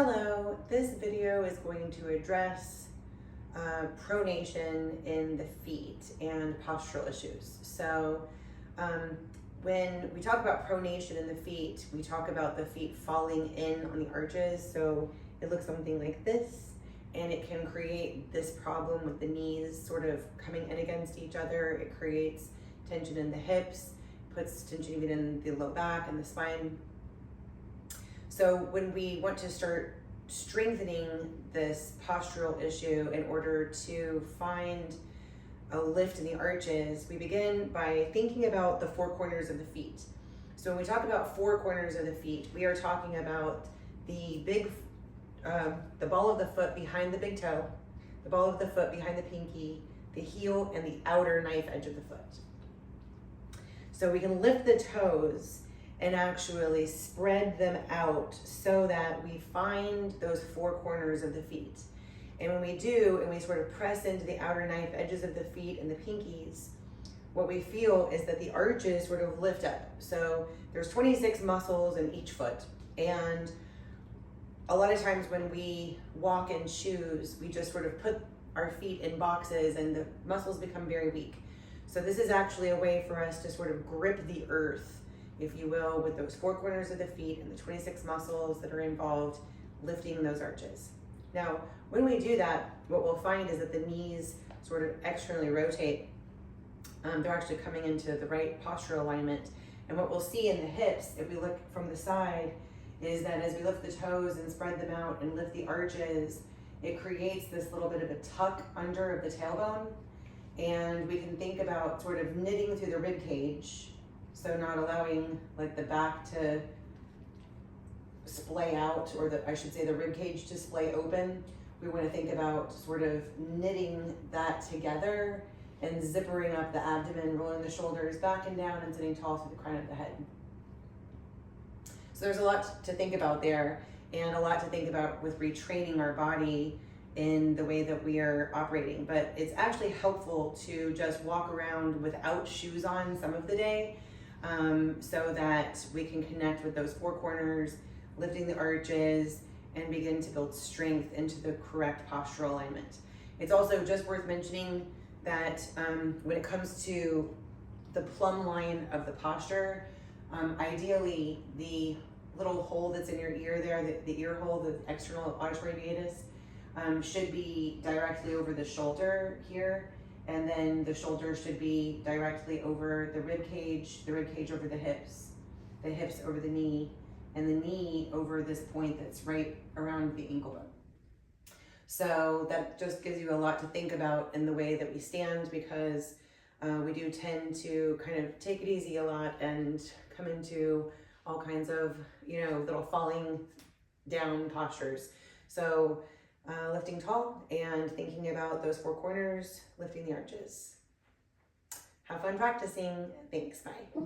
Hello, this video is going to address pronation in the feet and postural issues. So when we talk about pronation in the feet, we talk about the feet falling in on the arches. So it looks something like this, and it can create this problem with the knees sort of coming in against each other. It creates tension in the hips, puts tension even in the low back and the spine. So when we want to start strengthening this postural issue in order to find a lift in the arches, we begin by thinking about the four corners of the feet. So when we talk about four corners of the feet, we are talking about the ball of the foot behind the big toe, the ball of the foot behind the pinky, the heel, and the outer knife edge of the foot. So we can lift the toes and actually spread them out so that we find those four corners of the feet. And when we do, and we sort of press into the outer knife edges of the feet and the pinkies, what we feel is that the arches sort of lift up. So there's 26 muscles in each foot. And a lot of times when we walk in shoes, we just sort of put our feet in boxes and the muscles become very weak. So this is actually a way for us to sort of grip the earth, if you will, with those four corners of the feet and the 26 muscles that are involved lifting those arches. Now, when we do that, what we'll find is that the knees sort of externally rotate. They're actually coming into the right postural alignment. And what we'll see in the hips, if we look from the side, is that as we lift the toes and spread them out and lift the arches, it creates this little bit of a tuck under of the tailbone. And we can think about sort of knitting through the rib cage, so not allowing like the back to splay out, or I should say the rib cage to splay open. We want to think about sort of knitting that together and zippering up the abdomen, rolling the shoulders back and down, and sitting tall through the crown of the head. So there's a lot to think about there, and a lot to think about with retraining our body in the way that we are operating. But it's actually helpful to just walk around without shoes on some of the day, so that we can connect with those four corners, lifting the arches, and begin to build strength into the correct postural alignment. It's also just worth mentioning that when it comes to the plumb line of the posture, ideally the little hole that's in your ear there, the ear hole, the external auditory meatus, should be directly over the shoulder here, and then the shoulder should be directly over the rib cage over the hips over the knee, and the knee over this point that's right around the ankle bone. So that just gives you a lot to think about in the way that we stand, because we do tend to kind of take it easy a lot and come into all kinds of, little falling down postures. So lifting tall and thinking about those four corners, lifting the arches. Have fun practicing. Thanks, bye.